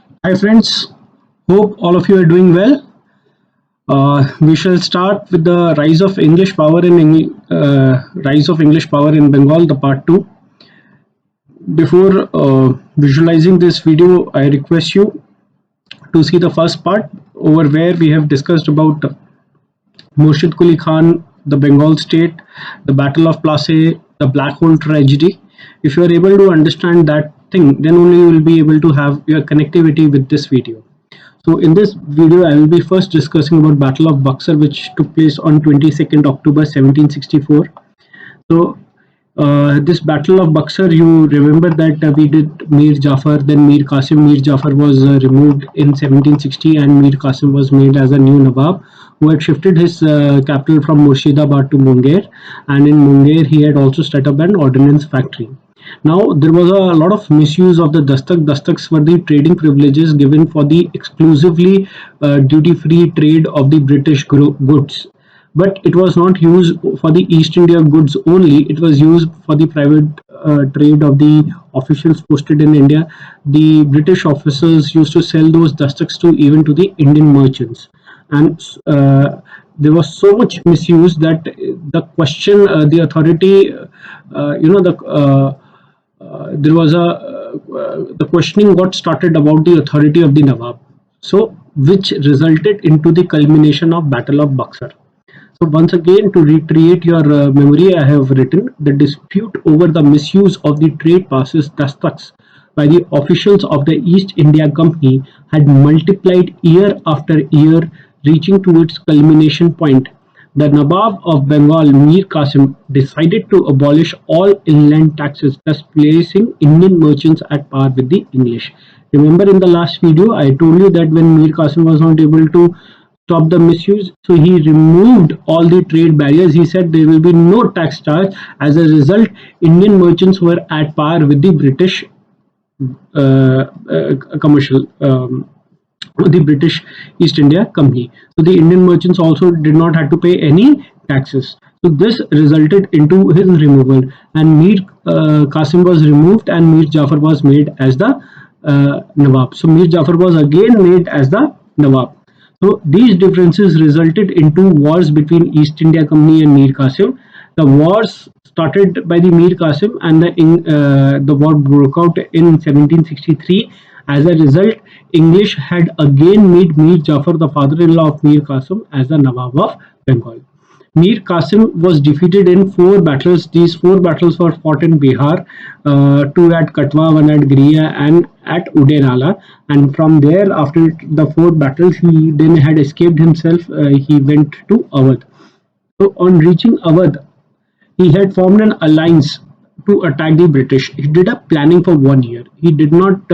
Hi friends, hope all of you are doing well. We shall start with the rise of English power in Bengal, the part two. Before visualizing this video, I request you to see the first part over where we have discussed about Murshid Quli Khan, the Bengal state, the Battle of Plassey, the Black Hole tragedy. If you are able to understand that thing, then only you will be able to have your connectivity with this video. So in this video, I will be first discussing about Battle of Buxar, which took place on 22nd October 1764. So this Battle of Buxar, you remember that we did Mir Jafar, then Mir Qasim. Mir Jafar was removed in 1760, and Mir Qasim was made as a new Nawab, who had shifted his capital from Murshidabad to Munger, and in Munger he had also set up an ordnance factory. Now, there was a lot of misuse of the dastak. Dastaks were the trading privileges given for the exclusively duty-free trade of the British goods. But it was not used for the East India goods only. It was used for the private trade of the officials posted in India. The British officers used to sell those dastaks to even to the Indian merchants, and there was so much misuse that the question, the authority, there was a the questioning got started about the authority of the Nawab, so which resulted into the culmination of Battle of Buxar. So once again, to recreate your memory, I have written the dispute over the misuse of the trade passes dastaks by the officials of the East India Company had multiplied year after year, reaching to its culmination point. The Nawab of Bengal, Mir Qasim, decided to abolish all inland taxes, thus placing Indian merchants at par with the English. Remember in the last video, I told you that when Mir Qasim was not able to stop the misuse, so he removed all the trade barriers. He said there will be no tax charge. As a result, Indian merchants were at par with the British commercial. The British East India Company. So the Indian merchants also did not have to pay any taxes. So this resulted into his removal, and Mir Qasim was removed, and Mir Jafar was made as the Nawab. So Mir Jafar was again made as the Nawab. So these differences resulted into wars between East India Company and Mir Qasim. The wars started by the Mir Qasim, and the war broke out in 1763. As a result, English had again made Mir Jafar, the father-in-law of Mir Qasim, as the Nawab of Bengal. Mir Qasim was defeated in four battles. These four battles were fought in Bihar, two at Katwa, one at Griya, and at Udenala. And from there, after the four battles, he then had escaped himself. He went to Awadh. So, on reaching Awadh, he had formed an alliance to attack the British. He did a planning for 1 year. He did not,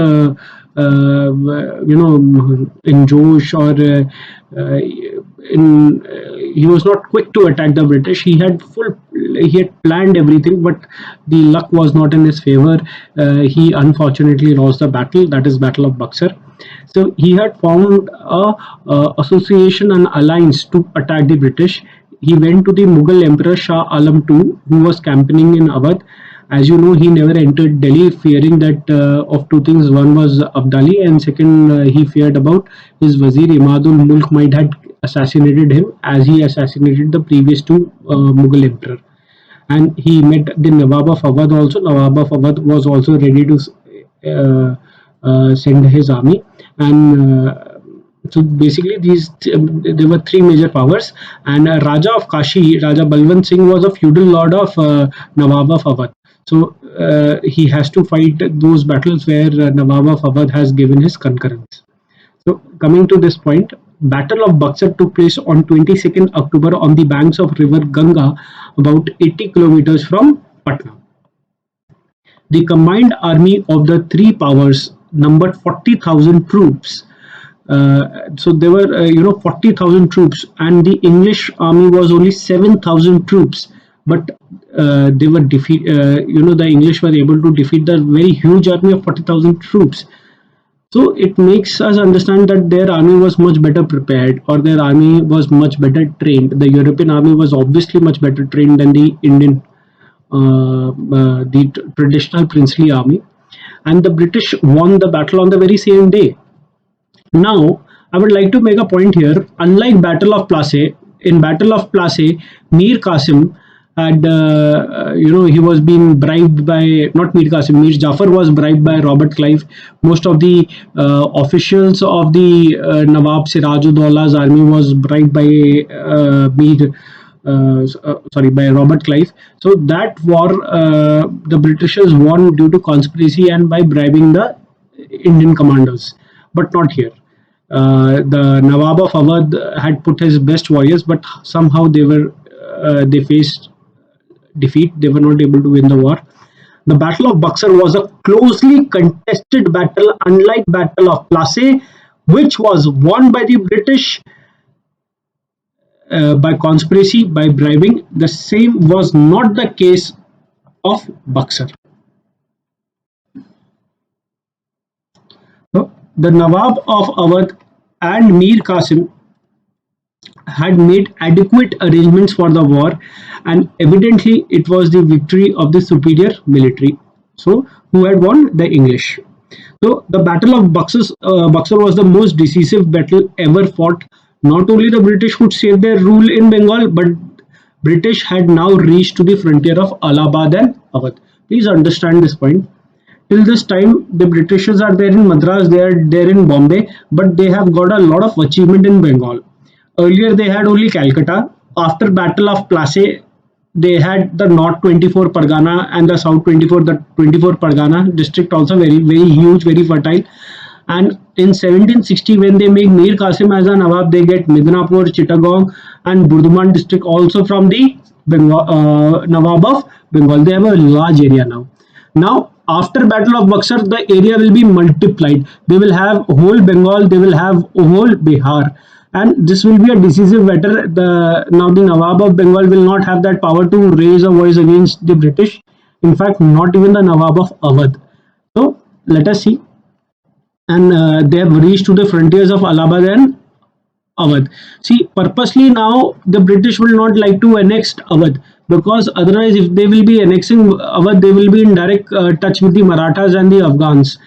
in Josh or he was not quick to attack the British. He had planned everything, but the luck was not in his favor. He unfortunately lost the battle. That is Battle of Buxar. So he had formed a association and alliance to attack the British. He went to the Mughal Emperor Shah Alam II, who was campaigning in Awadh. As you know, he never entered Delhi, fearing that of two things. One was Abdali, and second, he feared about his Wazir Imadul Mulk might have assassinated him, as he assassinated the previous two Mughal emperor. And he met the Nawab of Awadh also. Nawab of Awadh was also ready to send his army, and so basically there were three major powers, and Raja of Kashi, Raja Balwant Singh, was a feudal lord of Nawab of Awadh. So he has to fight those battles where Nawab of Awadh has given his concurrence. So coming to this point, Battle of Buxar took place on 22nd October on the banks of river Ganga, about 80 kilometers from Patna. The combined army of the three powers numbered 40,000 troops. So there were 40,000 troops, and the English army was only 7,000 troops. But they were the English were able to defeat the very huge army of 40,000 troops. So it makes us understand that their army was much better prepared, or their army was much better trained. The European army was obviously much better trained than the Indian, the traditional princely army. And the British won the battle on the very same day. Now, I would like to make a point here. Unlike Battle of Plassey, in Battle of Plassey, Mir Qasim had, he was being bribed by, not Mir Qasim, Mir Jafar was bribed by Robert Clive. Most of the officials of the Nawab Sirajuddaullah's army was bribed by by Robert Clive. So that war, the Britishers won due to conspiracy and by bribing the Indian commanders, but not here. The Nawab of Awadh had put his best warriors, but somehow they faced defeat. They were not able to win the war. The Battle of Buxar was a closely contested battle, unlike Battle of Plassey, which was won by the British by conspiracy, by bribing. The same was not the case of Buxar. So, the Nawab of Awadh and Mir Qasim had made adequate arrangements for the war, and evidently it was the victory of the superior military. So, who had won? The English. So, the Battle of Buxar was the most decisive battle ever fought. Not only the British could save their rule in Bengal, but British had now reached to the frontier of Allahabad and Awadh. Please understand this point. Till this time, the Britishers are there in Madras, they are there in Bombay, but they have got a lot of achievement in Bengal. Earlier, they had only Calcutta. After Battle of Plassey, they had the North 24 Pargana and the South 24, the 24 Pargana district, also very, very huge, very fertile. And in 1760, when they make Mir Qasim as a Nawab, they get Midnapur, Chittagong, and Burdwan district also from the Nawab of Bengal. They have a large area now. Now, after Battle of Buxar, the area will be multiplied. They will have whole Bengal, they will have whole Bihar, and this will be a decisive battle. Now the Nawab of Bengal will not have that power to raise a voice against the British. In fact, not even the Nawab of Awadh. So let us see. And they have reached to the frontiers of Allahabad and Awadh. See, purposely now the British will not like to annex Awadh, because otherwise, if they will be annexing Awadh, they will be in direct touch with the Marathas and the Afghans.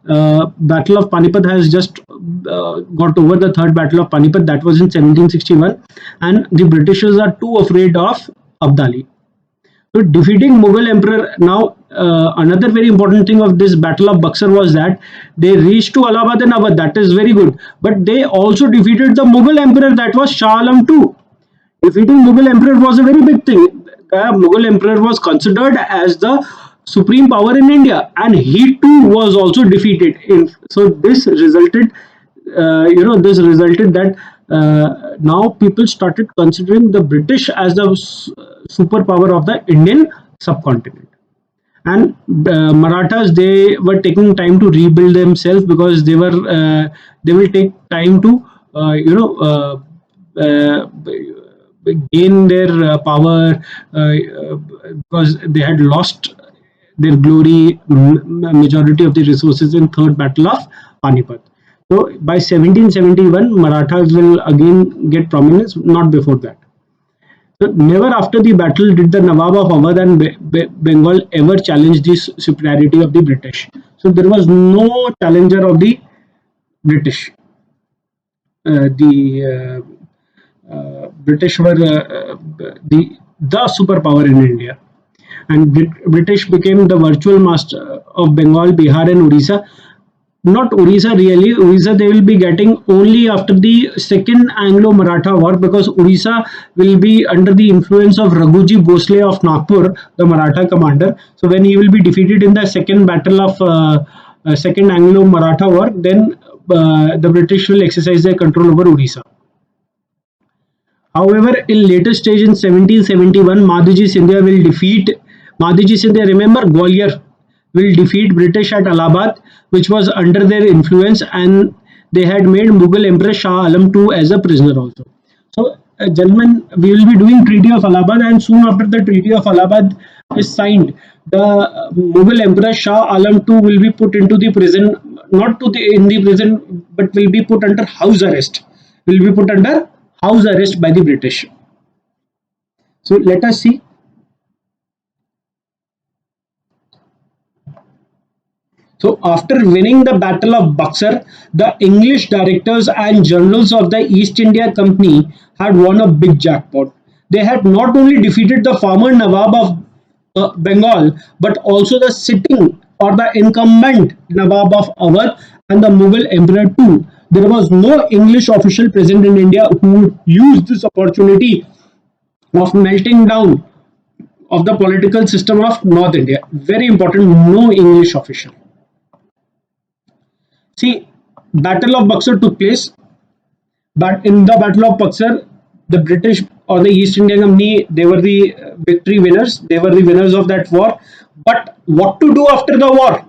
Battle of Panipat has just got over. The third Battle of Panipat, that was in 1761, and the Britishers are too afraid of Abdali. So defeating Mughal Emperor. Now, another very important thing of this Battle of Buxar was that they reached to Allahabad and Awadh. That is very good. But they also defeated the Mughal Emperor, that was Shah Alam II. Defeating Mughal Emperor was a very big thing. The Mughal Emperor was considered as the supreme power in India, and he too was also defeated. So this resulted, this resulted that now people started considering the British as the superpower of the Indian subcontinent. And Marathas, they were taking time to rebuild themselves, because they will take time to uh, you know uh, uh, gain their power, because they had lost their glory, majority of the resources in third battle of Panipat. So by 1771, Marathas will again get prominence, not before that. So never after the battle did the Nawab of Awadh and Bengal ever challenge the superiority of the British. So there was no challenger of the British. The British were the superpower in India, and British became the virtual master of Bengal, Bihar, and Orissa. Not Orissa really. Orissa they will be getting only after the second Anglo-Maratha war, because Orissa will be under the influence of Raghuji Bhosle of Nagpur, the Maratha commander. So when he will be defeated in the second battle of second Anglo-Maratha war, then the British will exercise their control over Orissa. However, in later stage in 1771, Madhuji Scindia will defeat Madhuji Scindia. Remember, Gwalior will defeat British at Allahabad, which was under their influence, and they had made Mughal Emperor Shah Alam II as a prisoner also. So, gentlemen, we will be doing Treaty of Allahabad, and soon after the Treaty of Allahabad is signed, the Mughal Emperor Shah Alam II will be put into the prison, not to the in the prison, but will be put under house arrest. Will be put under house arrest by the British. So let us see. So after winning the Battle of Buxar, the English directors and generals of the East India Company had won a big jackpot. They had not only defeated the former Nawab of Bengal, but also the sitting or the incumbent Nawab of Awadh and the Mughal Emperor too. There was no English official present in India who used this opportunity of melting down of the political system of North India. Very important, no English official. See, Battle of Buxar took place, but in the Battle of Buxar, the British or the East India Company, they were the victory winners. They were the winners of that war. But what to do after the war?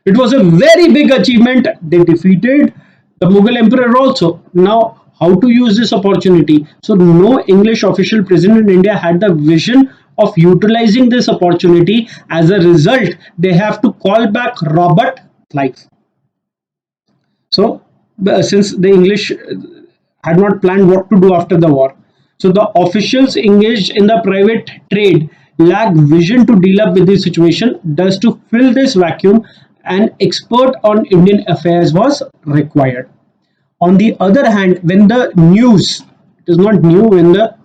It was a very big achievement. They defeated the Mughal Emperor also. Now, how to use this opportunity? So, no English official present in India had the vision of utilizing this opportunity. As a result, they have to call back Robert Clive. So, since the English had not planned what to do after the war, so the officials engaged in the private trade lacked vision to deal up with the situation. Thus, to fill this vacuum, an expert on Indian affairs was required. On the other hand, when the news, it is not new, when the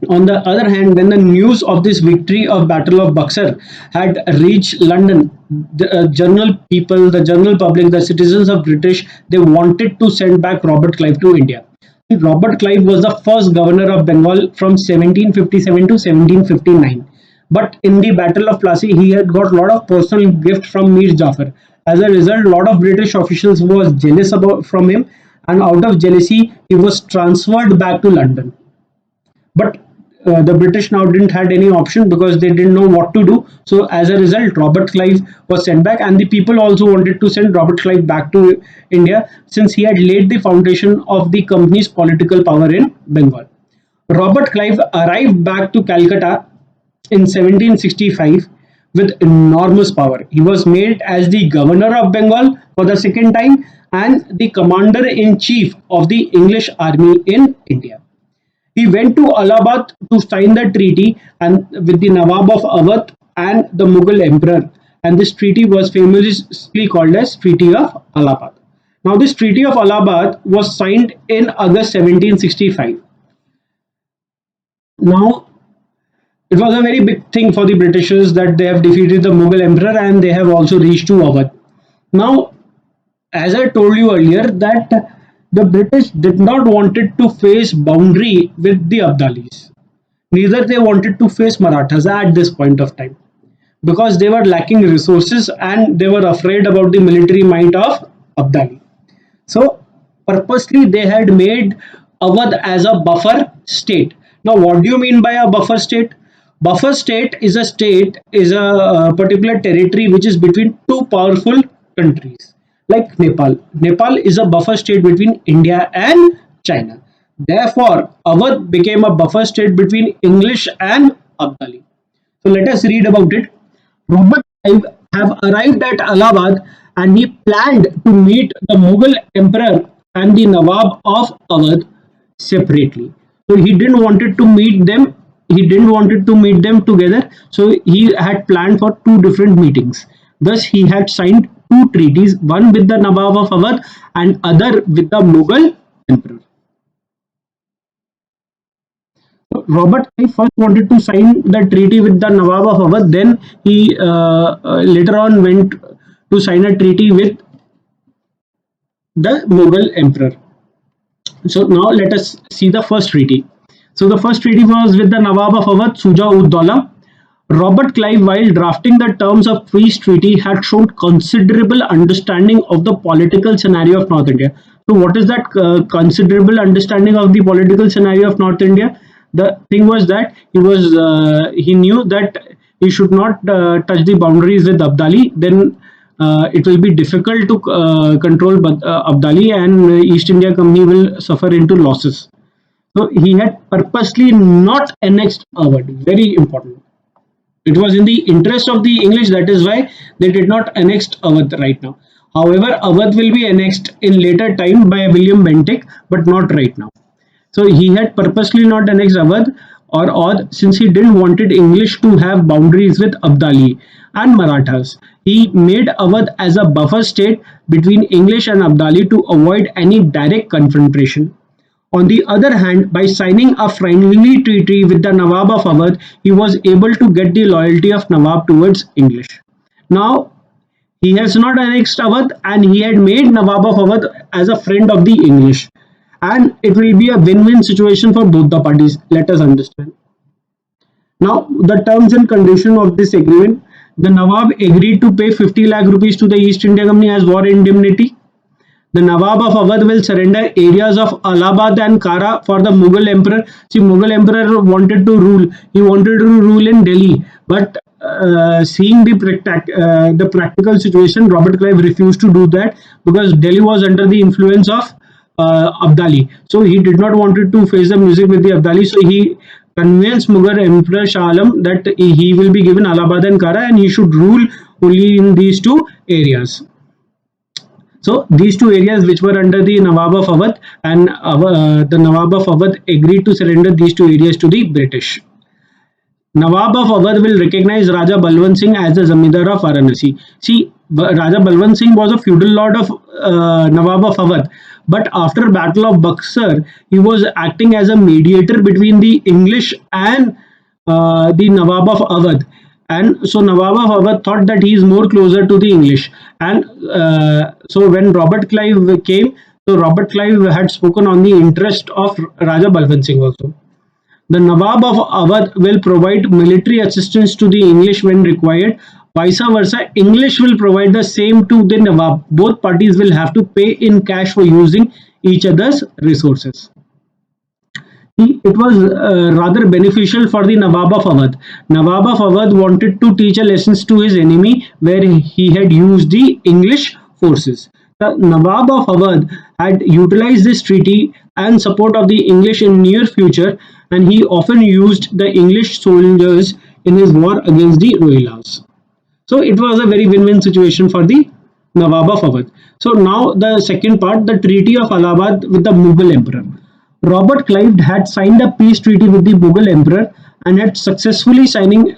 On the other hand, when the news of this victory of Battle of Buxar had reached London, the general people, the general public, the citizens of British, they wanted to send back Robert Clive to India. Robert Clive was the first governor of Bengal from 1757 to 1759. But in the Battle of Plassey, he had got a lot of personal gift from Mir Jafar. As a result, a lot of British officials was jealous about from him, and out of jealousy, he was transferred back to London. But the British now didn't had any option because they didn't know what to do. So as a result, Robert Clive was sent back, and the people also wanted to send Robert Clive back to India since he had laid the foundation of the company's political power in Bengal. Robert Clive arrived back to Calcutta in 1765 with enormous power. He was made as the governor of Bengal for the second time and the commander in chief of the English army in India. He went to Allahabad to sign the treaty and with the Nawab of Awadh and the Mughal emperor. And this treaty was famously called as Treaty of Allahabad. Now, this Treaty of Allahabad was signed in August 1765. Now, it was a very big thing for the Britishers that they have defeated the Mughal emperor and they have also reached to Awadh. Now, as I told you earlier, that the British did not wanted to face boundary with the Abdalis. Neither they wanted to face Marathas at this point of time because they were lacking resources and they were afraid about the military might of Abdali. So purposely they had made Awadh as a buffer state. Now, what do you mean by a buffer state? Buffer state is a particular territory which is between two powerful countries like Nepal. Nepal is a buffer state between India and China. Therefore, Awadh became a buffer state between English and Abdali. So let us read about it. Robert Clive have arrived at Allahabad and he planned to meet the Mughal emperor and the Nawab of Awadh separately. So he didn't wanted to meet them. He didn't wanted to meet them together. So he had planned for two different meetings. Thus, he had signed two treaties, one with the Nawab of Awadh and other with the Mughal emperor. Robert Clive first wanted to sign the treaty with the Nawab of Awadh, then he later on went to sign a treaty with the Mughal emperor. So now let us see the first treaty. So the first treaty was with the Nawab of Awadh, Suja ud Daula. Robert Clive, while drafting the terms of peace treaty, had shown considerable understanding of the political scenario of North India. So what is that considerable understanding of the political scenario of North India? The thing was that he knew that he should not touch the boundaries with Abdali. Then it will be difficult to control Abdali, and East India Company will suffer into losses. So he had purposely not annexed Awadh. Very important. It was in the interest of the English, that is why they did not annex Awadh right now. However, Awadh will be annexed in later time by William Bentinck, but not right now. So he had purposely not annexed Awadh or Oudh since he didn't wanted English to have boundaries with Abdali and Marathas. He made Awadh as a buffer state between English and Abdali to avoid any direct confrontation. On the other hand, by signing a friendly treaty with the Nawab of Awadh, he was able to get the loyalty of Nawab towards English. Now, he has not annexed Awadh and he had made Nawab of Awadh as a friend of the English. And it will be a win-win situation for both the parties. Let us understand. Now, the terms and conditions of this agreement. The Nawab agreed to pay 50 lakh rupees to the East India Company as war indemnity. The Nawab of Awadh will surrender areas of Allahabad and Kara for the Mughal emperor. See, Mughal emperor wanted to rule. He wanted to rule in Delhi, but seeing the practical situation, Robert Clive refused to do that because Delhi was under the influence of Abdali. So he did not wanted to face the music with the Abdali. So he convinced Mughal Emperor Shah Alam that he will be given Allahabad and Kara and he should rule only in these two areas. So these two areas which were under the Nawab of Awadh, and the Nawab of Awadh agreed to surrender these two areas to the British. Nawab of Awadh will recognize Raja Balwant Singh as the Zamindar of Varanasi. See, Raja Balwant Singh was a feudal lord of Nawab of Awadh, but after Battle of Buxar, he was acting as a mediator between the English and the Nawab of Awadh. And so Nawab of Awadh thought that he is more closer to the English. And so when Robert Clive came, so Robert Clive had spoken on the interest of Raja Balwant Singh also. The Nawab of Awadh will provide military assistance to the English when required. Vice versa, English will provide the same to the Nawab. Both parties will have to pay in cash for using each other's resources. It was rather beneficial for the Nawab of Awadh. Nawab of Awadh wanted to teach a lessons to his enemy where he had used the English forces. The Nawab of Awadh had utilized this treaty and support of the English in near future, and he often used the English soldiers in his war against the Rohillas. So it was a very win-win situation for the Nawab of Awadh. So now the second part, the Treaty of Allahabad with the Mughal Emperor. Robert Clive had signed a peace treaty with the Mughal Emperor and had successfully signing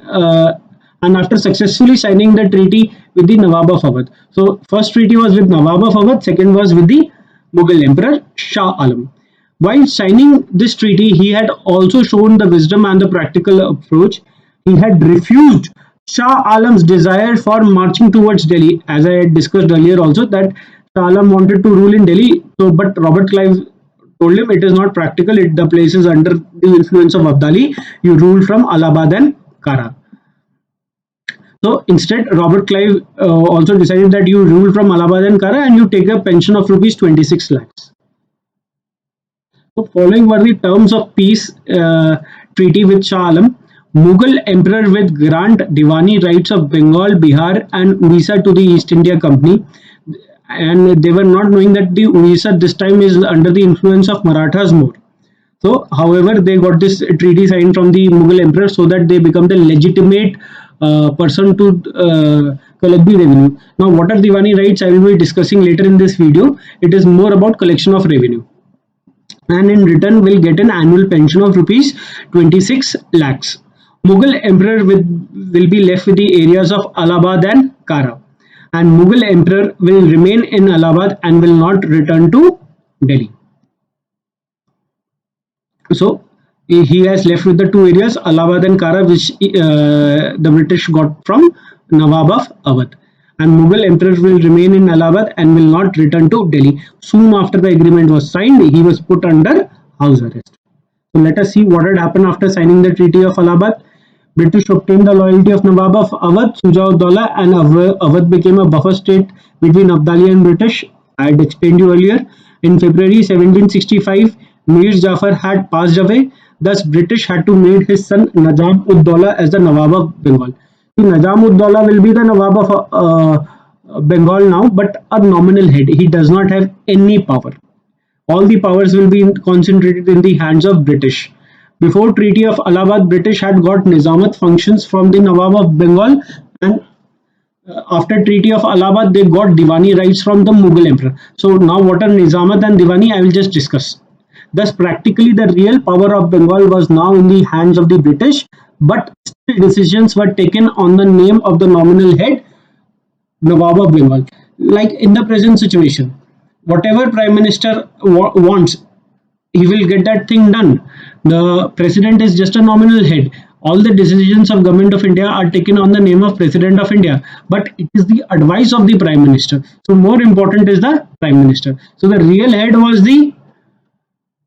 and after successfully signing the treaty with the Nawab of Awadh. So first treaty was with Nawab of Awadh, second was with the Mughal Emperor Shah Alam. While signing this treaty, he had also shown the wisdom and the practical approach. He had refused Shah Alam's desire for marching towards Delhi, as I had discussed earlier also that Shah Alam wanted to rule in Delhi. So, but Robert Clive told him it is not practical. The place is under the influence of Abdali. You rule from Allahabad and Kara. So instead, Robert Clive also decided that you rule from Allahabad and Kara and you take a pension of rupees 26 lakhs. So following were the terms of peace treaty with Shah Alam. Mughal Emperor will grant Diwani rights of Bengal, Bihar and Odisha to the East India Company. And they were not knowing that the Odisha this time is under the influence of Marathas more. So, however, they got this treaty signed from the Mughal Emperor so that they become the legitimate person to collect the revenue. Now, what are Diwani rights? I will be discussing later in this video. It is more about collection of revenue. And in return, will get an annual pension of rupees 26 lakhs. Mughal Emperor will be left with the areas of Allahabad and Kara. And Mughal Emperor will remain in Allahabad and will not return to Delhi. So he has left with the two areas, Allahabad and Kara, which the British got from Nawab of Awadh. And Mughal Emperor will remain in Allahabad and will not return to Delhi. Soon after the agreement was signed, he was put under house arrest. So let us see what had happened after signing the Treaty of Allahabad. British obtained the loyalty of Nawab of Awadh, Shujauddaulah, and Awadh became a buffer state between Abdali and British. I had explained you earlier. In February 1765, Mir Jafar had passed away. Thus, British had to make his son Najam-ud-Daulah as the Nawab of Bengal. Najam-ud-Daulah will be the Nawab of Bengal now, but a nominal head. He does not have any power. All the powers will be concentrated in the hands of British. Before Treaty of Allahabad, British had got Nizamat functions from the Nawab of Bengal, and after Treaty of Allahabad, they got Diwani rights from the Mughal Emperor. So now what are Nizamat and Diwani? I will just discuss. Thus, practically, the real power of Bengal was now in the hands of the British, but still decisions were taken on the name of the nominal head, Nawab of Bengal. Like in the present situation, whatever Prime Minister wants, he will get that thing done. The president is just a nominal head. All the decisions of government of India are taken on the name of president of India, but it is the advice of the prime minister. So more important is the prime minister. So the real head was the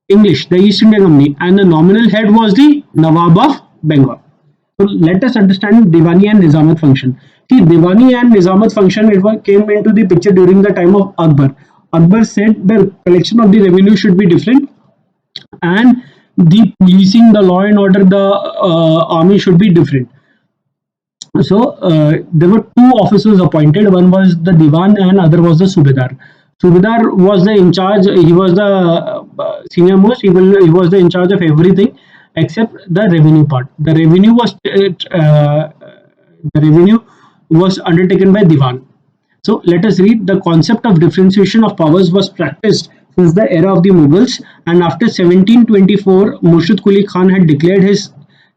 English, the East India Company, and the nominal head was the Nawab of Bengal. So let us understand Diwani and Nizamat function. See, Diwani and Nizamat function came into the picture during the time of Akbar. Akbar said the collection of the revenue should be different, and the policing, the law and order, the army should be different. So there were two officers appointed. One was the Diwan and other was the Subedar. Subedar was the in charge. He was the senior most. He was the in charge of everything except the revenue part. The revenue was undertaken by Diwan. So let us read. The concept of differentiation of powers was practiced since the era of the Mughals, and after 1724, Murshid Quli Khan had declared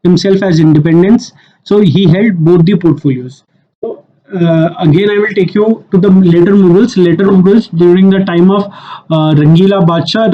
himself as independence. So he held both the portfolios. So again, I will take you to the later Mughals. Later Mughals during the time of Rangila Badshah,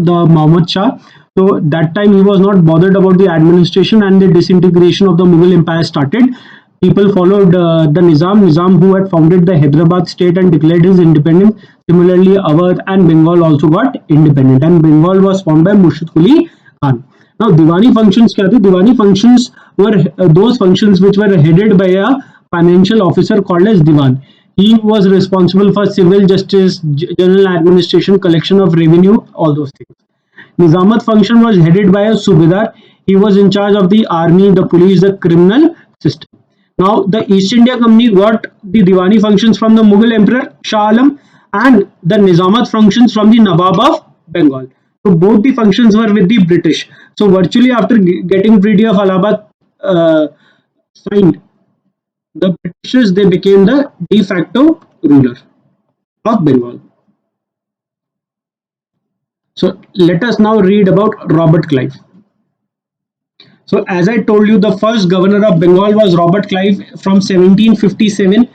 the Muhammad Shah. So that time he was not bothered about the administration, and the disintegration of the Mughal empire started. People followed the Nizam who had founded the Hyderabad state and declared his independence. Similarly, Awadh and Bengal also got independent, and Bengal was formed by Murshid Quli Khan. Now, Diwani functions kya the? Diwani functions were those functions which were headed by a financial officer called as Diwan. He was responsible for civil justice, general administration, collection of revenue, all those things. Nizamat function was headed by a Subedar. He was in charge of the army, the police, the criminal system. Now, the East India Company got the Diwani functions from the Mughal Emperor Shah Alam, and the Nizamat functions from the Nawab of Bengal. So both the functions were with the British. So virtually after getting Treaty of Allahabad signed, the Britishers, they became the de facto ruler of Bengal. So let us now read about Robert Clive. So as I told you, the first governor of Bengal was Robert Clive from 1757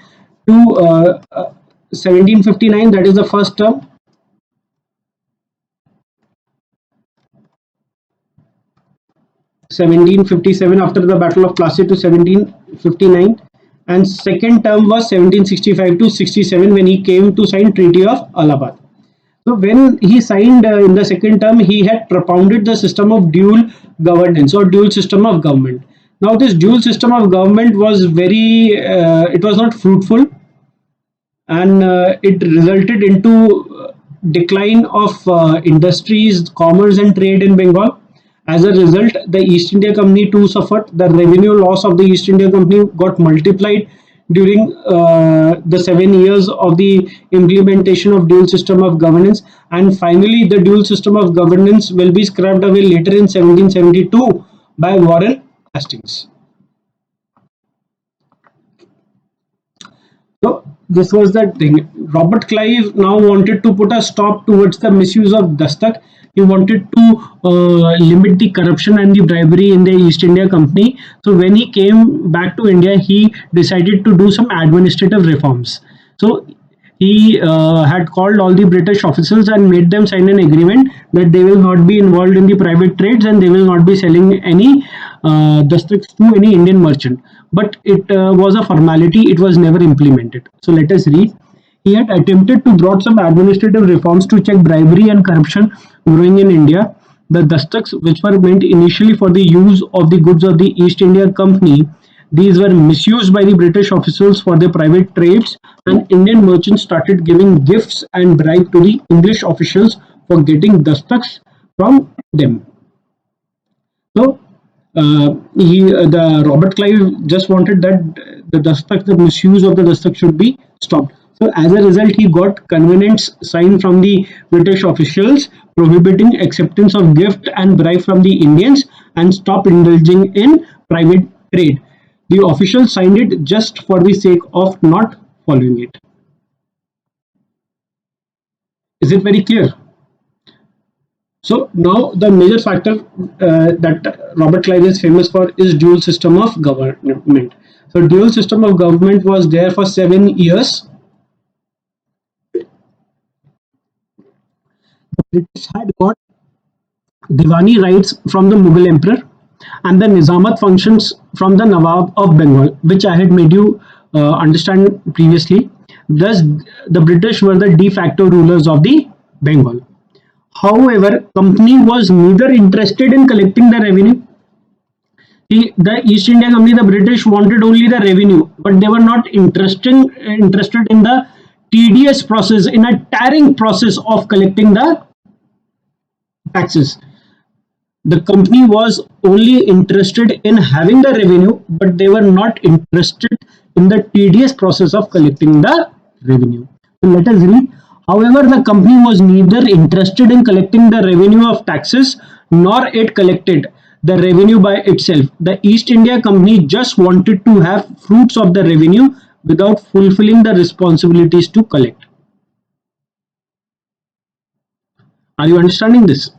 to 1759. That is the first term. 1757 after the Battle of Plassey to 1759, and second term was 1765 to 67 when he came to sign Treaty of Allahabad. So when he signed in the second term, he had propounded the system of dual governance or dual system of government. Now this dual system of government was it was not fruitful, and it resulted into decline of industries, commerce and trade in Bengal. As a result, the East India Company too suffered. The revenue loss of the East India Company got multiplied during the 7 years of the implementation of dual system of governance, and finally the dual system of governance will be scrapped away later in 1772 by Warren Hastings. So this was the thing. Robert Clive now wanted to put a stop towards the misuse of dastak. He wanted to limit the corruption and the bribery in the East India Company. So when he came back to India, he decided to do some administrative reforms. So he had called all the British officials and made them sign an agreement that they will not be involved in the private trades and they will not be selling any dastaks to any Indian merchant. But it was a formality, it was never implemented. So let us read. He had attempted to brought some administrative reforms to check bribery and corruption growing in India. The dastaks, which were meant initially for the use of the goods of the East India Company, these were misused by the British officials for their private trades, and Indian merchants started giving gifts and bribe to the English officials for getting dastaks from them. So the Robert Clive just wanted that the misuse of the dastak should be stopped. So as a result, he got covenants signed from the British officials prohibiting acceptance of gift and bribe from the Indians and stop indulging in private trade. The officials signed it just for the sake of not following it. Is it very clear? So now the major factor that Robert Clive is famous for is dual system of government. So dual system of government was there for 7 years. The British had got Diwani rights from the Mughal emperor and the Nizamat functions from the Nawab of Bengal, which I had made you understand previously. Thus, the British were the de facto rulers of the Bengal. However, company was neither interested in collecting the revenue. The East India Company, the British wanted only the revenue, but they were not interested in the tedious process, in a tiring process of collecting the taxes. The company was only interested in having the revenue, but they were not interested in the tedious process of collecting the revenue. So let us read. However, the company was neither interested in collecting the revenue of taxes nor it collected the revenue by itself. The East India Company just wanted to have fruits of the revenue without fulfilling the responsibilities to collect. Are you understanding this?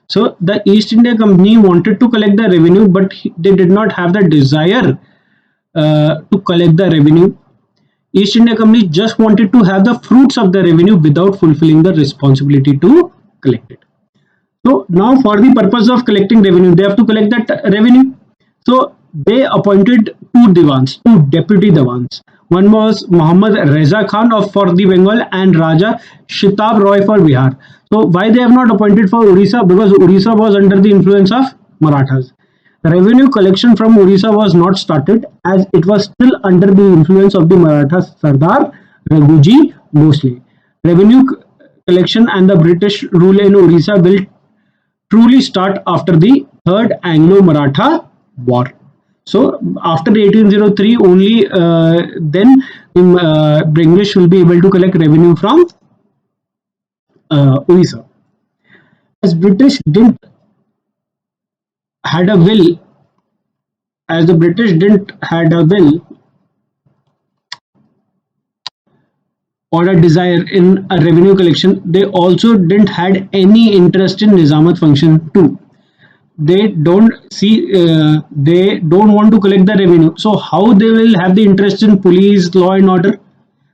So the East India Company wanted to collect the revenue, but they did not have the desire to collect the revenue. East India Company just wanted to have the fruits of the revenue without fulfilling the responsibility to collect it. So now for the purpose of collecting revenue, they have to collect that revenue. So they appointed two Diwans, two deputy Diwans. One was Muhammad Reza Khan of for the Bengal and Raja Shitab Roy for Bihar. So why they have not appointed for Orissa? Because Orissa was under the influence of Marathas. Revenue collection from Orissa was not started as it was still under the influence of the Maratha Sardar Raghuji Bhosle. Revenue collection and the British rule in Orissa will truly start after the Third Anglo-Maratha War. So after 1803, only then British will be able to collect revenue from Orissa. As British didn't had a will, as the British didn't had a will or a desire in a revenue collection, they also didn't had any interest in Nizamat function too. They don't they don't want to collect the revenue. So how they will have the interest in police, law and order?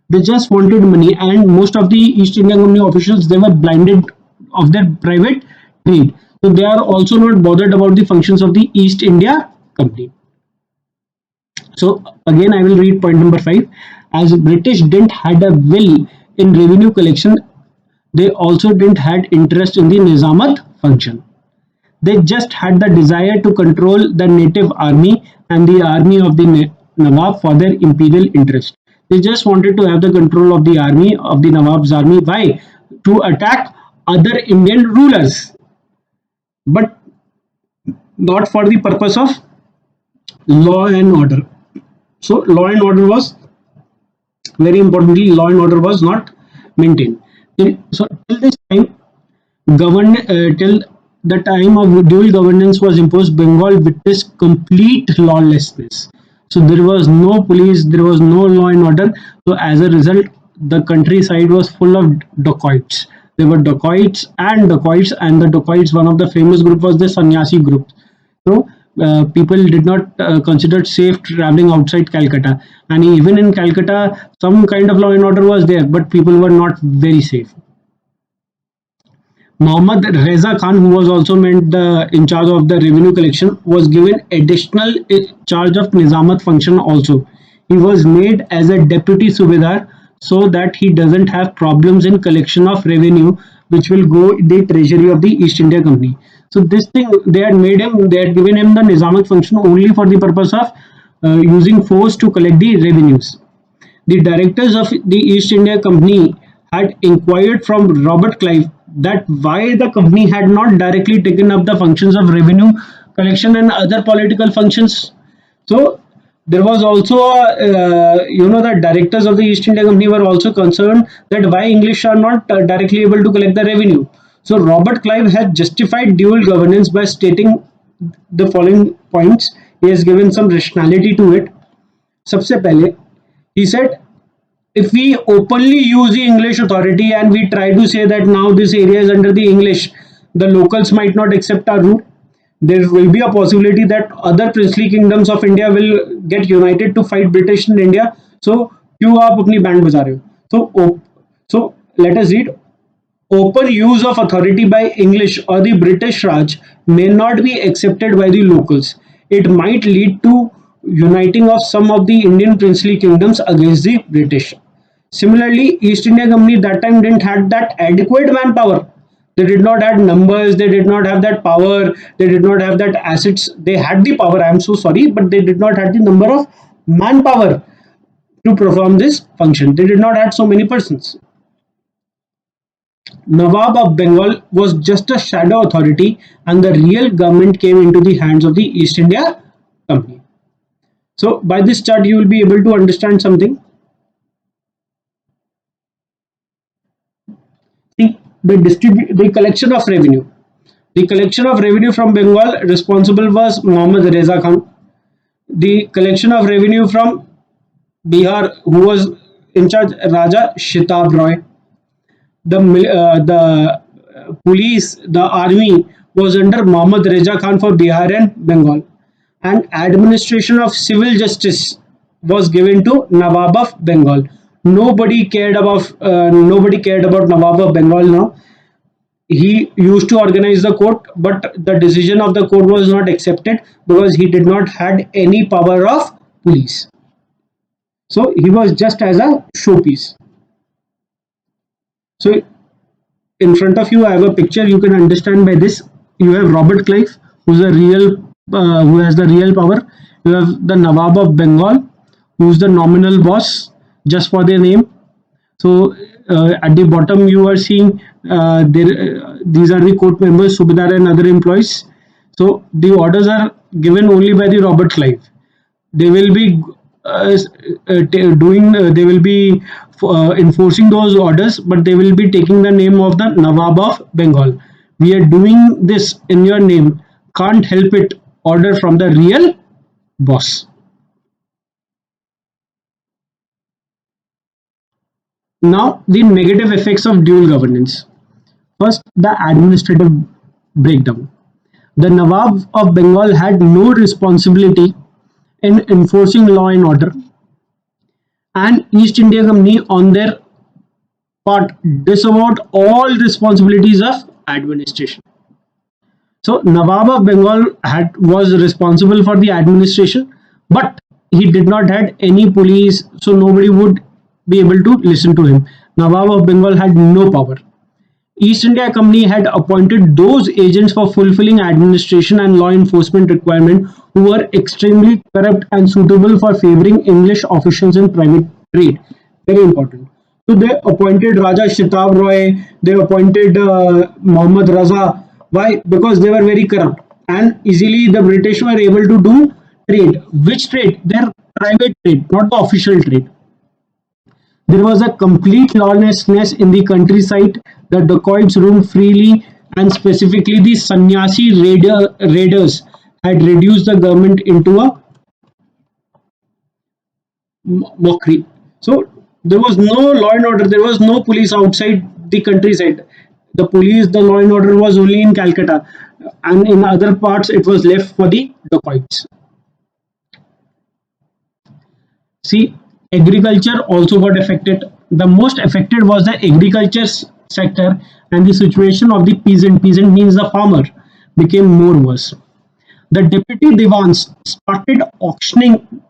They just wanted money, and most of the East India Company officials, they were blinded of their private greed. So they are also not bothered about the functions of the East India Company. So again, I will read point number 5. As British didn't had a will in revenue collection, they also didn't had interest in the Nizamat function. They just had the desire to control the native army and the army of the Nawab for their imperial interest. They just wanted to have the control of the army, of the Nawab's army. Why? To attack other Indian rulers, but not for the purpose of law and order. So law and order was, very importantly, law and order was not maintained. So till this time, till the time of dual governance was imposed, Bengal witnessed complete lawlessness. So there was no police, there was no law and order. So as a result, the countryside was full of dacoits. There were dacoits, and the dacoits, one of the famous group was the Sannyasi group. So people did not consider safe traveling outside Calcutta, and even in Calcutta, some kind of law and order was there, but people were not very safe. Muhammad Reza Khan, who was also meant in charge of the revenue collection, was given additional charge of Nizamat function also. He was made as a deputy Subedar so that he doesn't have problems in collection of revenue which will go in the treasury of the East India Company. So this thing, they had given him the Nizamat function only for the purpose of using force to collect the revenues. The directors of the East India Company had inquired from Robert Clive that why the company had not directly taken up the functions of revenue collection and other political functions. So there was also the directors of the East India Company were also concerned that why English are not directly able to collect the revenue. So Robert Clive had justified dual governance by stating the following points. He has given some rationality to it. सबसे पहले, he said, if we openly use the English authority and we try to say that now this area is under the English, the locals might not accept our rule. There will be a possibility that other princely kingdoms of India will get united to fight British in India. So क्यों आप अपनी band बजा रहे हो? So let us read. Open use of authority by English or the British Raj may not be accepted by the locals. It might lead to uniting of some of the Indian princely kingdoms against the British. Similarly, East India Company that time didn't have that adequate manpower. They did not have numbers, they did not have that power, they did not have that assets. They had the power, I am so sorry, but they did not have the number of manpower to perform this function. They did not have so many persons. Nawab of Bengal was just a shadow authority, and the real government came into the hands of the East India Company. So by this chart you will be able to understand something. The collection of revenue. The collection of revenue from Bengal responsible was Muhammad Reza Khan. The collection of revenue from Bihar, who was in charge, Raja Shitab Roy. The police, the army was under Muhammad Reza Khan for Bihar and Bengal, and administration of civil justice was given to Nawab of Bengal. Nobody cared about Nawab of Bengal now. He used to organize the court, but the decision of the court was not accepted because he did not had any power of police. So he was just as a showpiece. So in front of you, I have a picture. You can understand by this. You have Robert Clive, who has the real power. You have the Nawab of Bengal, who's the nominal boss, just for their name. So at the bottom, you are seeing these are the court members, Subedar and other employees. So the orders are given only by the Robert Clive. They will be they will be enforcing those orders, but they will be taking the name of the Nawab of Bengal. We are doing this in your name. Can't help it. Order from the real boss. Now, the negative effects of dual governance. First, the administrative breakdown. The Nawab of Bengal had no responsibility in enforcing law and order, and East India Company on their part disavowed all responsibilities of administration. So Nawab of Bengal was responsible for the administration, but he did not had any police, so nobody would be able to listen to him. Nawab of Bengal had no power. East India Company had appointed those agents for fulfilling administration and law enforcement requirement who were extremely corrupt and suitable for favoring English officials in private trade. Very important. So they appointed Raja Shitab Roy, they appointed Muhammad Raza. Why? Because they were very corrupt and easily the British were able to do trade. Which trade? Their private trade, not the official trade. There was a complete lawlessness in the countryside. The dacoits roamed freely, and specifically the Sannyasi raiders had reduced the government into a mockery. So there was no law and order. There was no police outside the countryside. The police, the law and order was only in Calcutta, and in other parts it was left for the dacoits. See, agriculture also got affected. The most affected was the agriculture sector, and the situation of the peasant means the farmer, became more worse. The deputy divans started auctioning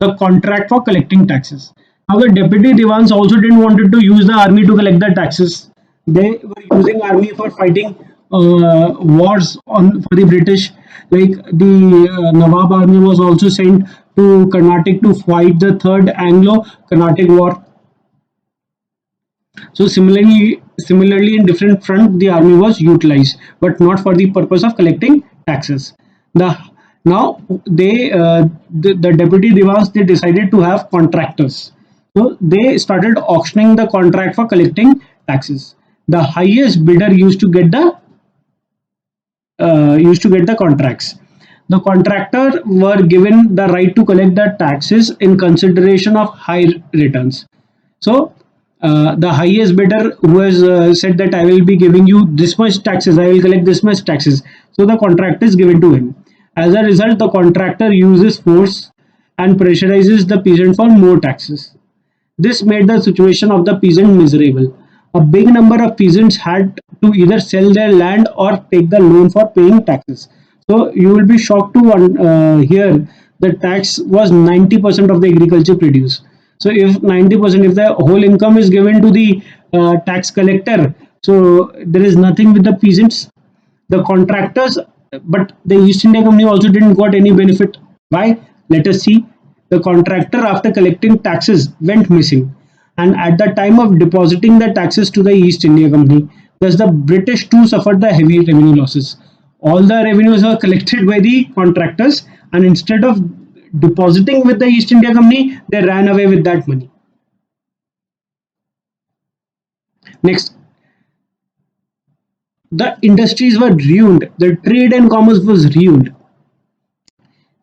the contract for collecting taxes. Now the deputy divans also didn't wanted to use the army to collect the taxes. They were using army for fighting wars for the British. Like the Nawab army was also sent to Carnatic to fight the Third Anglo-Carnatic War. So similarly in different front, the army was utilized, but not for the purpose of collecting taxes. Now the deputy divans, they decided to have contractors. So they started auctioning the contract for collecting taxes. The highest bidder used to get the contracts. The contractor were given the right to collect the taxes in consideration of high returns. So the highest bidder who has said that I will be giving you this much taxes, I will collect this much taxes. So the contract is given to him. As a result, the contractor uses force and pressurizes the peasant for more taxes. This made the situation of the peasant miserable. A big number of peasants had to either sell their land or take the loan for paying taxes. So you will be shocked to hear the tax was 90% of the agriculture produce. So if 90%, if the whole income is given to the tax collector, so there is nothing with the peasants, the contractors, but the East India Company also didn't got any benefit. Why? Let us see. The contractor, after collecting taxes, went missing, and at the time of depositing the taxes to the East India Company, thus the British too suffered the heavy revenue losses. All the revenues were collected by the contractors, and instead of depositing with the East India Company, they ran away with that money. Next, the industries were ruined, the trade and commerce was ruined.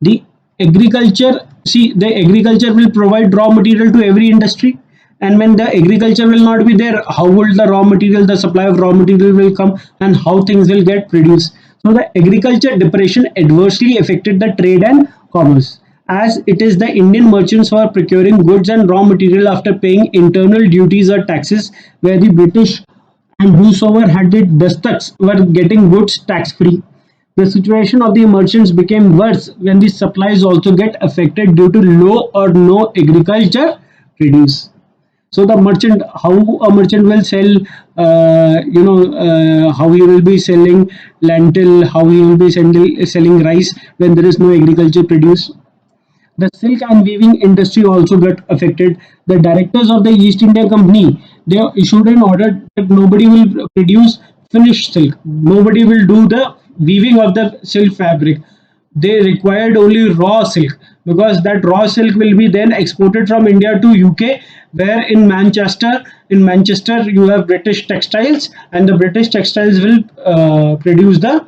The agriculture, see, the agriculture will provide raw material to every industry, and when the agriculture will not be there, how will the raw material, the supply of raw material will come, and how things will get produced. So the agriculture depression adversely affected the trade and commerce, as it is the Indian merchants who are procuring goods and raw material after paying internal duties or taxes, where the British and whosoever had the dastaks were getting goods tax free. The situation of the merchants became worse when the supplies also get affected due to low or no agriculture produce. So the merchant, how a merchant will sell, how he will be selling lentil, how he will be selling rice when there is no agriculture produce. The silk and weaving industry also got affected. The directors of the East India Company, they issued an order that nobody will produce finished silk. Nobody will do the weaving of the silk fabric. They required only raw silk, because that raw silk will be then exported from India to UK, where in Manchester you have British textiles, and the British textiles will produce the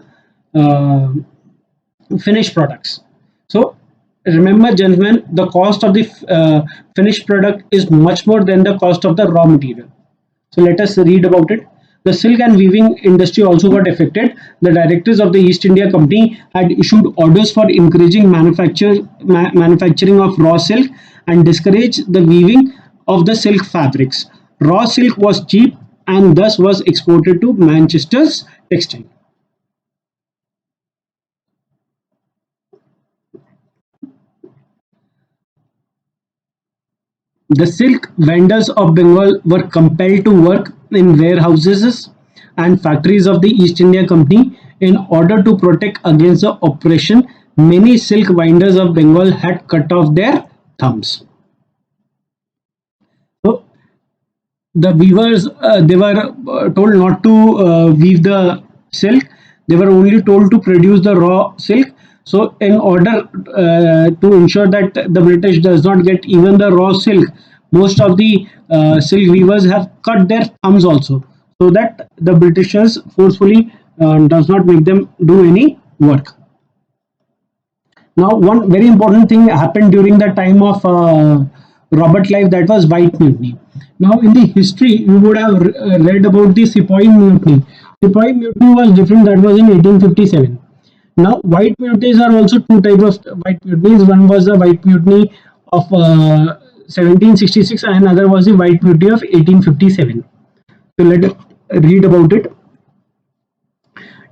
uh, finished products. So remember, gentlemen, the cost of the finished product is much more than the cost of the raw material. So let us read about it. The silk and weaving industry also got affected. The directors of the East India Company had issued orders for encouraging manufacturing of raw silk and discourage the weaving of the silk fabrics. Raw silk was cheap and thus was exported to Manchester's textile. The silk vendors of Bengal were compelled to work in warehouses and factories of the East India Company in order to protect against the oppression. Many silk binders of Bengal had cut off their thumbs. So the weavers, they were told not to weave the silk. They were only told to produce the raw silk. So in order to ensure that the British does not get even the raw silk, most of the silk weavers have cut their thumbs also, so that the Britishers forcefully does not make them do any work. Now, one very important thing happened during the time of Robert Clive, that was White Mutiny. Now, in the history, you would have read about the Sepoy Mutiny. Sepoy Mutiny was different, that was in 1857. Now, white mutinies are also two types of white mutinies. One was the White Mutiny of 1766, and another was the White Mutiny of 1857. So, let us read about it.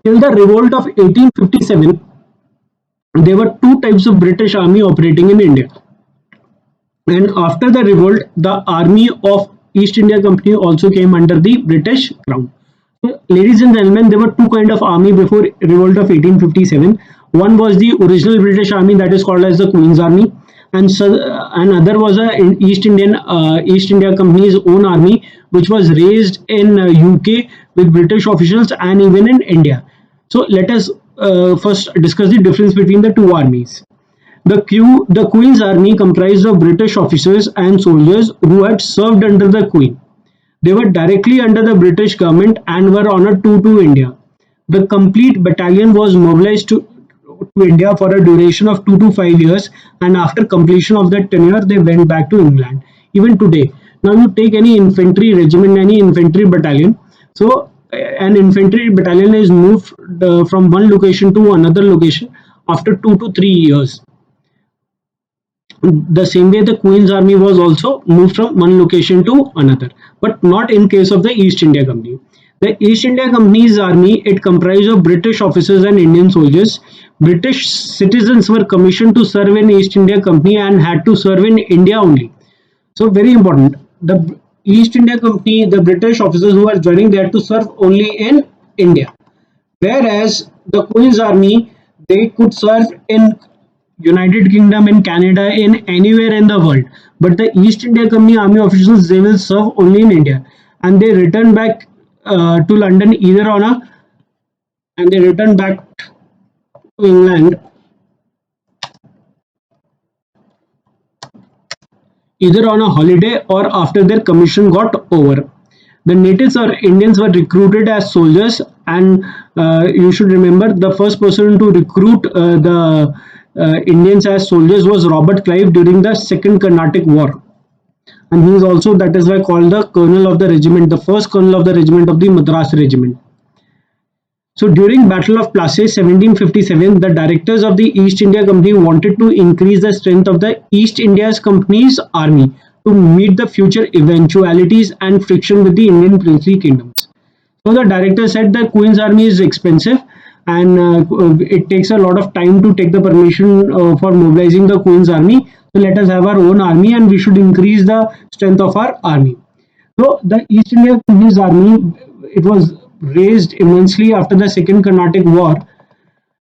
Till the revolt of 1857, there were two types of British army operating in India. And after the revolt, the army of East India Company also came under the British crown. So, ladies and gentlemen, there were two kind of army before revolt of 1857. One was the original British army, that is called as the Queen's Army, and so another was a East India Company's own army, which was raised in UK with British officials and even in India. So let us first discuss the difference between the two armies. The Queen's Army comprised of British officers and soldiers who had served under the Queen. They were directly under the British government and were on a tour to India. The complete battalion was mobilized to India for a duration of 2 to 5 years, and after completion of their tenure, they went back to England. Even today, Now you take any infantry regiment, any infantry battalion. So an infantry battalion is moved from one location to another location after 2 to 3 years. The same way the Queen's Army was also moved from one location to another, but not in case of the East India Company. The East India Company's army, it comprised of British officers and Indian soldiers. British citizens were commissioned to serve in East India Company and had to serve in India only. So very important. The East India Company, the British officers who are joining, they had to serve only in India. Whereas the Queen's Army, they could serve in United Kingdom, in Canada, in anywhere in the world. But the East India Company army officials, they will serve only in India, and they return back to London either on a, and they return back to England either on a holiday or after their commission got over. The natives or Indians were recruited as soldiers, and you should remember the first person to recruit the Indians as soldiers was Robert Clive during the Second Carnatic War, and he is also, that is why, called the colonel of the regiment, the first colonel of the regiment of the Madras Regiment. So during Battle of Plassey 1757, the directors of the East India Company wanted to increase the strength of the East India Company's army to meet the future eventualities and friction with the Indian princely kingdoms. So the director said the Queen's army is expensive, and it takes a lot of time to take the permission for mobilizing the Queen's army. So let us have our own army, and we should increase the strength of our army. So the East India Company's army, it was raised immensely after the Second Carnatic War,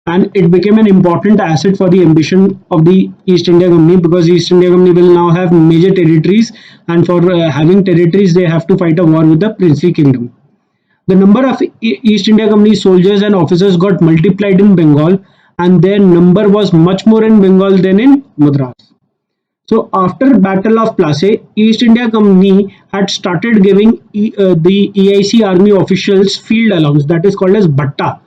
and it became an important asset for the ambition of the East India Company, because East India Company will now have major territories, and for having territories they have to fight a war with the princely kingdom. The number of East India Company soldiers and officers got multiplied in Bengal, and their number was much more in Bengal than in Madras. So after Battle of Plassey, East India Company had started giving the EIC army officials field allowance, that is called as Bhatta.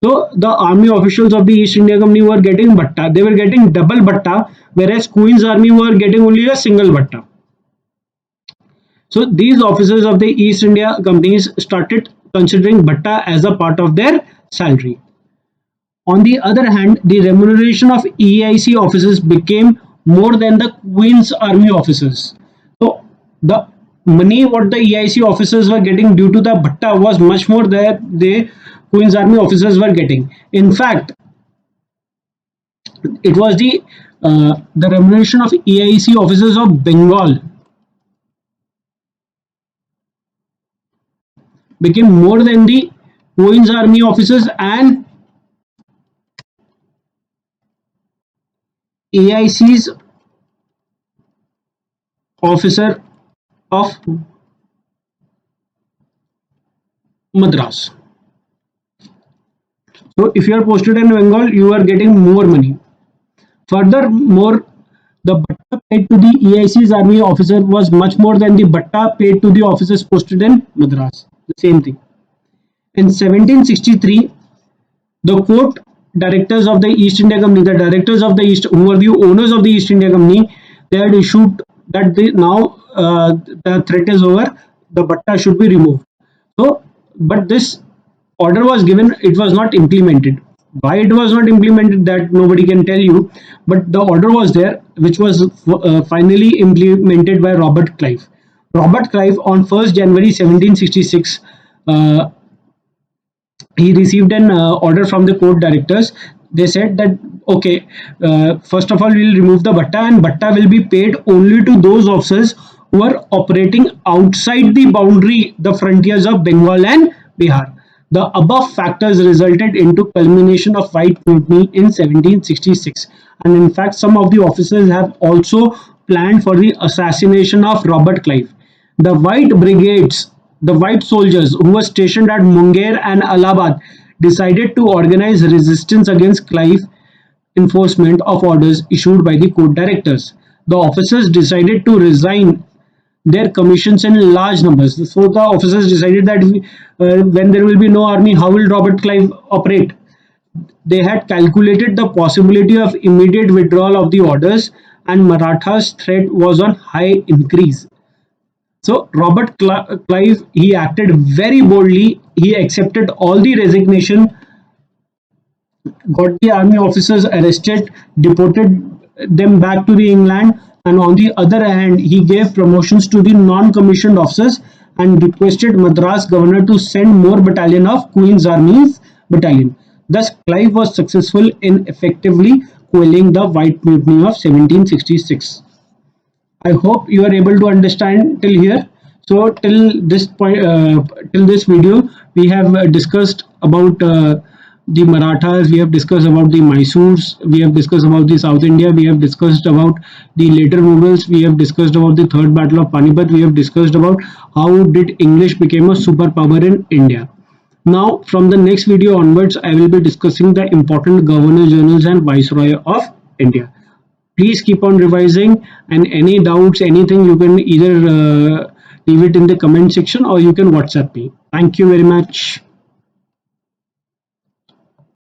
So the army officials of the East India Company were getting Bhatta. They were getting double Bhatta, whereas Queen's army were getting only a single Bhatta. So these officers of the East India Companies started considering Bhatta as a part of their salary. On the other hand, the remuneration of EIC officers became more than the Queen's army officers. So the money what the EIC officers were getting due to the Bhatta was much more than the Queen's army officers were getting. In fact, it was the remuneration of EIC officers of Bengal became more than the Queen's army officers and AIC's officer of Madras. So if you are posted in Bengal, you are getting more money. Furthermore, the Bhatta paid to the EIC's army officer was much more than the Bhatta paid to the officers posted in Madras. The same thing. In 1763, the court directors of the East India Company, the directors of the East, who were the owners of the East India Company, they had issued that now the threat is over, the Bhatta should be removed. So, but this order was given, it was not implemented. Why it was not implemented, that nobody can tell you, but the order was there, which was finally implemented by Robert Clive. Robert Clive on 1st January 1766, he received an order from the court directors. They said that okay, first of all we will remove the Bhatta, and Bhatta will be paid only to those officers who are operating outside the boundary, the frontiers of Bengal and Bihar. The above factors resulted into culmination of White Mutiny in 1766, and in fact some of the officers have also planned for the assassination of Robert Clive. The White Brigades, the White soldiers who were stationed at Munger and Allahabad, decided to organize resistance against Clive enforcement of orders issued by the court directors. The officers decided to resign their commissions in large numbers. So the officers decided that when there will be no army, how will Robert Clive operate? They had calculated the possibility of immediate withdrawal of the orders, and Marathas' threat was on high increase. So Robert Clive, he acted very boldly. He accepted all the resignation, got the army officers arrested, deported them back to the England, and on the other hand, he gave promotions to the non-commissioned officers and requested Madras governor to send more battalion of Queen's Army's battalion. Thus, Clive was successful in effectively quelling the White Mutiny of 1766. I hope you are able to understand till here. So till this point, till this video, we have discussed about the Marathas. We have discussed about the Mysore's. We have discussed about the South India. We have discussed about the later Mughals. We have discussed about the Third Battle of Panipat. We have discussed about how did English became a superpower in India. Now, from the next video onwards, I will be discussing the important governor generals and viceroy of India. Please keep on revising, and any doubts, anything, you can either leave it in the comment section or you can WhatsApp me. Thank you very much.